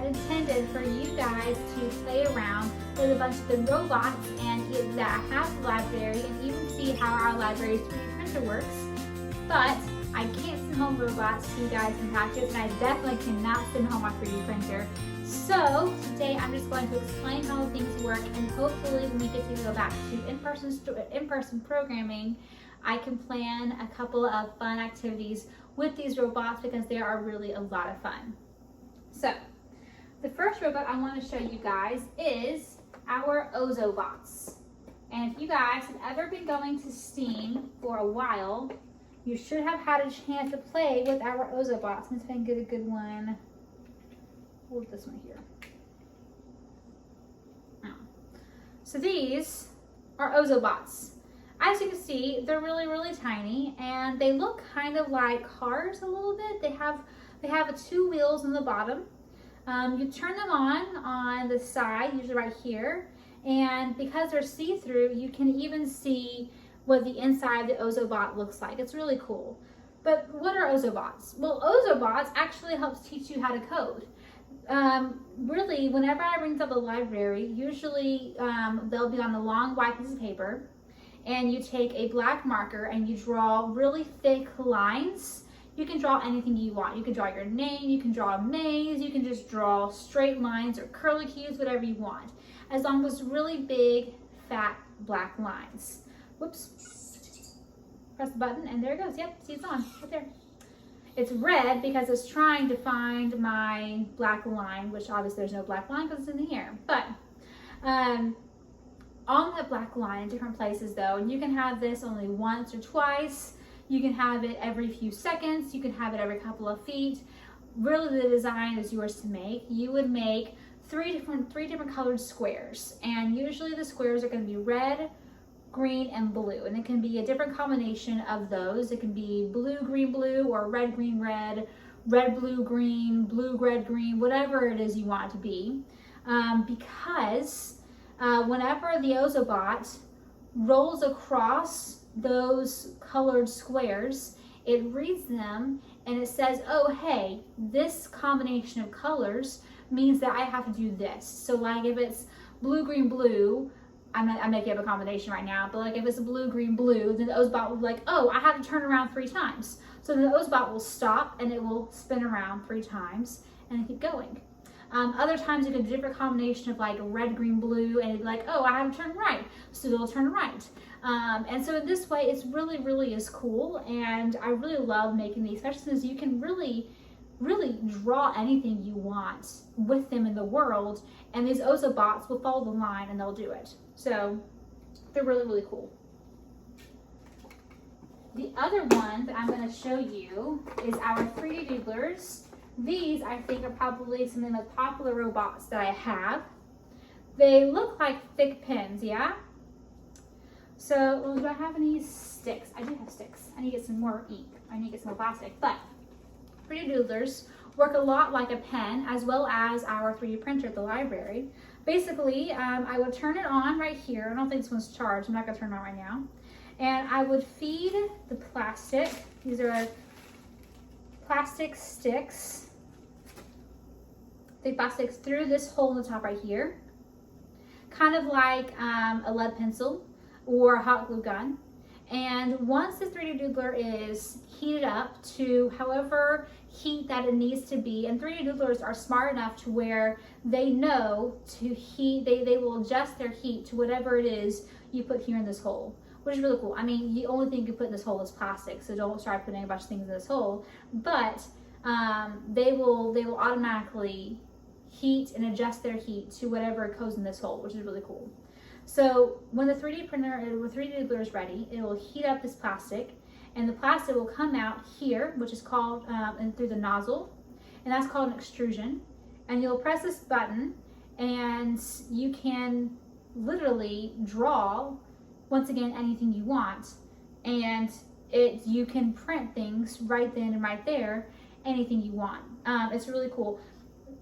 intended for you guys to play around with a bunch of the robots that have the library and even see how our library's 3D printer works. But I can't send home robots to you guys in practice, and I definitely cannot send home my 3D printer. So today I'm just going to explain how things work, and hopefully when we get to go back to in-person programming, I can plan a couple of fun activities with these robots because they are really a lot of fun. So the first robot I want to show you guys is our ozobots. And if you guys have ever been going to STEAM for a while, you should have had a chance to play with our ozobots. Let's see if I can get a good one. Hold this one here. Oh. So these are ozobots. As you can see, they're really, really tiny, and they look kind of like cars a little bit. They have 2 wheels on the bottom. You turn them on the side, usually right here, and because they're see-through, you can even see what the inside of the ozobot looks like. It's really cool. But what are ozobots? Well, ozobots actually helps teach you how to code. Really, whenever I bring up a library, usually they'll be on a long white piece of paper, and you take a black marker and you draw really thick lines. You can draw anything you want. You can draw your name, you can draw a maze, you can just draw straight lines or curlicues, whatever you want, as long as really big, fat, black lines. Whoops. Press the button and there it goes. Yep, see, it's on right there. It's red because it's trying to find my black line, which obviously there's no black line because it's in the air. But on that black line in different places though, and you can have this only once or twice, you can have it every few seconds, you can have it every couple of feet. Really the design is yours to make. You would make three different colored squares, and usually the squares are going to be red, green, and blue, and it can be a different combination of those. It can be blue, green, blue, or red, green, red, red, blue, green, blue, red, green, whatever it is you want it to be, because whenever the ozobot rolls across those colored squares, it reads them and it says, oh hey, this combination of colors means that I have to do this. So like if it's blue, green, blue, I'm making up a combination right now, but like if it's blue, green, blue, then the ozobot will be like, oh, I have to turn around 3 times. So then the ozobot will stop and it will spin around 3 times and keep going. Other times you get a different combination of like red, green, blue, and it'd be like, oh, I have to turn right, so it'll turn right. And so in this way, it's really, really is cool, and I really love making these, especially since you can really, really draw anything you want with them in the world, and these ozobots will follow the line and they'll do it. So they're really, really cool. The other one that I'm going to show you is our 3D doodlers. These, I think, are probably some of the most popular robots that I have. They look like thick pins, yeah? So, well, do I have any sticks? I do have sticks. I need to get some more ink. I need to get some more plastic. But 3D doodlers work a lot like a pen, as well as our 3D printer at the library. Basically, I would turn it on right here. I don't think this one's charged. I'm not going to turn it on right now. And I would feed the plastic. These are plastic sticks. The plastics through this hole in the top right here, kind of like a lead pencil or a hot glue gun. And once the 3D doodler is heated up to however heat that it needs to be, and 3D doodlers are smart enough to where they know to heat, they will adjust their heat to whatever it is you put here in this hole, which is really cool. I mean, the only thing you put in this hole is plastic, so don't start putting a bunch of things in this hole, but they will automatically heat and adjust their heat to whatever goes in this hole, which is really cool. So when the 3D doodler is ready, it will heat up this plastic, and the plastic will come out here, which is called, and through the nozzle, and that's called an extrusion. And you'll press this button, and you can literally draw, once again, anything you want, and you can print things right then and right there, anything you want. It's really cool.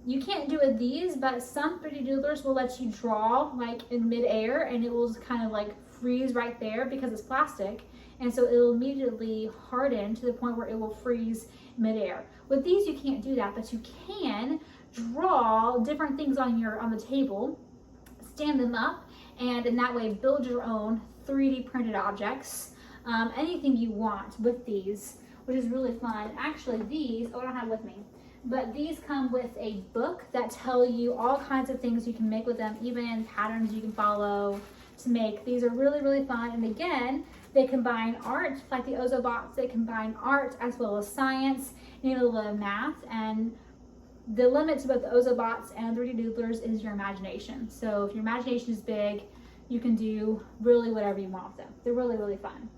You can't do it with these, but some 3D doodlers will let you draw like in midair, and it will just kind of like freeze right there because it's plastic, and so it'll immediately harden to the point where it will freeze midair. With these, you can't do that, but you can draw different things on the table, stand them up, and in that way build your own 3D printed objects, anything you want with these, which is really fun. Actually these, I don't have with me, but these come with a book that tell you all kinds of things you can make with them, even patterns you can follow to make. These are really, really fun. And again, they combine art, like the ozobots, they combine art as well as science and a little bit of math. And the limit to both the ozobots and 3D doodlers is your imagination. So if your imagination is big, you can do really whatever you want with them. They're really, really fun.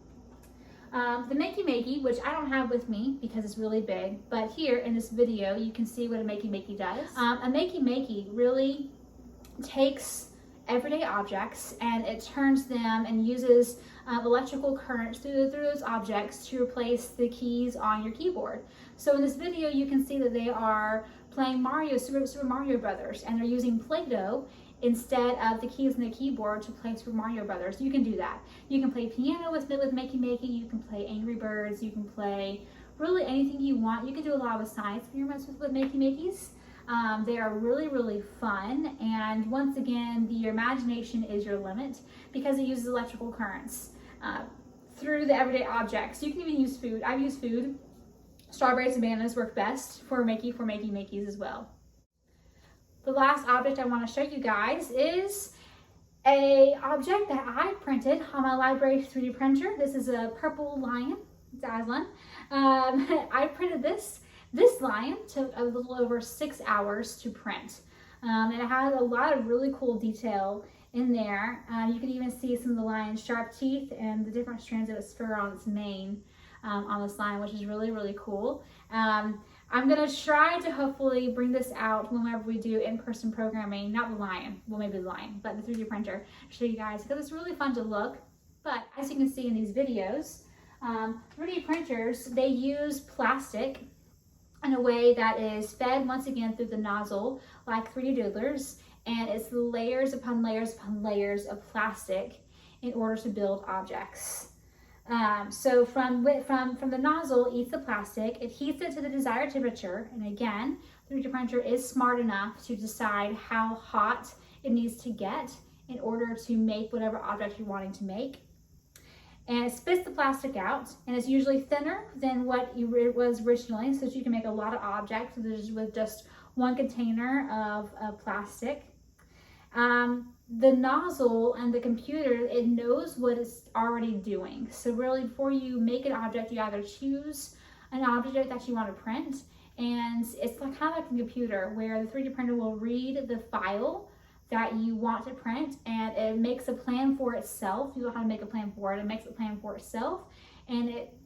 The Makey Makey, which I don't have with me because it's really big, but here in this video you can see what a Makey Makey does. A Makey Makey really takes everyday objects and it turns them and uses electrical currents through those objects to replace the keys on your keyboard. So in this video you can see that they are playing Super Mario Brothers, and they're using Play-Doh instead of the keys on the keyboard to play Super Mario Brothers. You can do that. You can play piano with Makey Makey, you can play Angry Birds, you can play really anything you want. You can do a lot with science experiments with Makey Makeys. They are really, really fun, and once again, your imagination is your limit because it uses electrical currents through the everyday objects. You can even use food. I've used food. Strawberries and bananas work best for Makey Makeys as well. The last object I want to show you guys is an object that I printed on my library 3D printer. This is a purple lion, it's Aslan. I printed this lion took a little over 6 hours to print. And it had a lot of really cool detail in there. You can even see some of the lion's sharp teeth and the different strands of its fur on its mane on this lion, which is really, really cool. I'm gonna try to hopefully bring this out whenever we do in-person programming, not the lion, well maybe the lion, but the 3D printer, show you guys, because it's really fun to look. But as you can see in these videos, 3D printers, they use plastic in a way that is fed once again through the nozzle like 3D doodlers, and it's layers upon layers upon layers of plastic in order to build objects. So from the nozzle eats the plastic, it heats it to the desired temperature, and again, the 3D printer is smart enough to decide how hot it needs to get in order to make whatever object you're wanting to make. And it spits the plastic out, and it's usually thinner than what it was originally, so that you can make a lot of objects with just one container of plastic. The nozzle and the computer, it knows what it's already doing. So really, before you make an object, you either choose an object that you want to print, and it's kind of like a computer where the 3D printer will read the file that you want to print, and it makes a plan for itself. You know how to make a plan for it. It makes a plan for itself, and it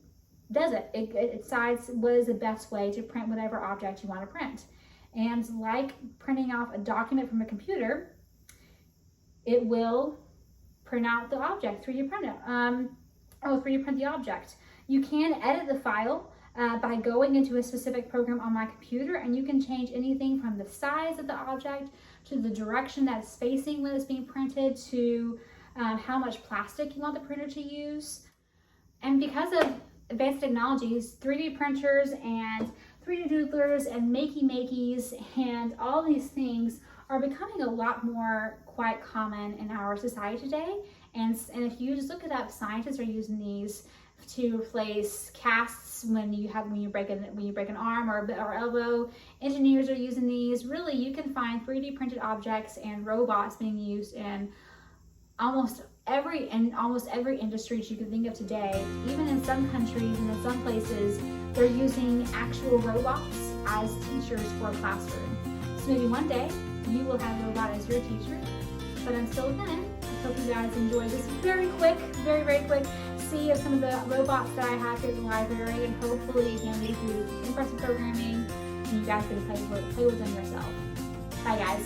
does it. It decides what is the best way to print whatever object you want to print. And like printing off a document from a computer, it will print out the object, 3D print it, or 3D print the object. You can edit the file by going into a specific program on my computer, and you can change anything from the size of the object to the direction that it's facing when it's being printed to how much plastic you want the printer to use. And because of advanced technologies, 3D printers and 3D doodlers and Makey Makeys and all these things are becoming a lot more quite common in our society today. And if you just look it up, scientists are using these to replace casts when you break an arm or elbow. Engineers are using these. Really, you can find 3D printed objects and robots being used in almost every industry that you can think of today. Even in some countries and in some places, they're using actual robots as teachers for a classroom. So maybe one day you will have a robot as your teacher. But until then, I hope you guys enjoyed this very quick see of some of the robots that I have here at the library, and hopefully again we do in-person programming and you guys can play with them yourself. Bye guys.